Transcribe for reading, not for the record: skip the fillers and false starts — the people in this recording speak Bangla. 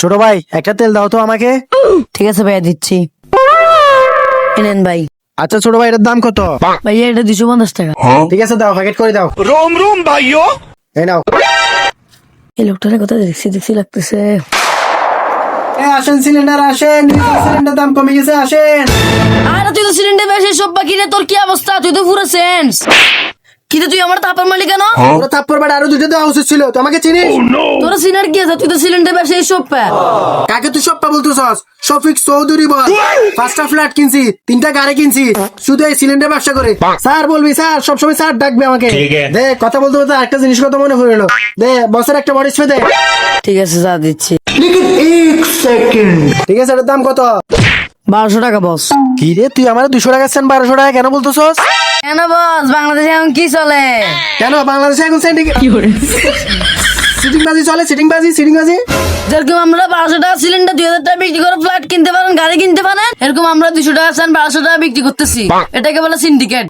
ছোট ভাই একটা তেল দাও তো আমাকে। ঠিক আছে ভাইয়া দিচ্ছি। এনেন ভাই। আচ্ছা ছোট ভাই এটার দাম কত? ভাইয়া এটা 250 টাকা। ঠিক আছে দাও, প্যাকেট করে দাও। रोम रोम भाइयों। এই নাও। এই লোকটার কথা দেখছি লাগতেছে। আসেন সিলিন্ডার আসেন, সিলিন্ডার দাম কমে গেছে, আসেন। আরে তুই তো সিলিন্ডার বেশি সব বাকি রে, তোর কি অবস্থা? তুই তো পুরো সেন্স। কিন্তু তুই আমার তাপার মালিক কেন? ওরা থাপ্পড় বাড়ি আরো দুটো দেওয়া উচিত ছিল, তো আমাকে চিনিস? তোর সিনার কি আছে? তুই তো সিলিন্ডার বেশি সব পা। কাকে তুই সপ্পা বলতেছস? শফিক চৌধুরী বল। 5টা ফ্ল্যাট কিনছি, 3টা গাড়ি কিনছি, শুধু এই সিলিন্ডার ব্যবসা করে। স্যার বলবি স্যার, সবসময় স্যার ডাকবে আমাকে। দে কথা বলতে বলতে একটা জিনিস কথা মনে পড়ে এলো। দে বসের একটা বডি স্প্রে দে। ঠিক আছে যা দিচ্ছি। ঠিক আছে এটার দাম কত? 1200 টাকা বস। কি রে তুই আমার 200 টাকা চান, 1200 টাকা কেন বলতেছস? কেন বস, বাংলাদেশে এখন কি চলে? কেন বাংলাদেশে এখন সিটিংবাজি চলে? সিটিংবাজি। যেরকম আমরা 1200 টাকা সিলিন্ডার 2000 টাকা বিক্রি করে ফ্ল্যাট কিনতে পারেন, গাড়ি কিনতে পারেন, এরকম আমরা 200 টাকা চান 1200 টাকা বিক্রি করতেছি। এটাকে বলে সিন্ডিকেট।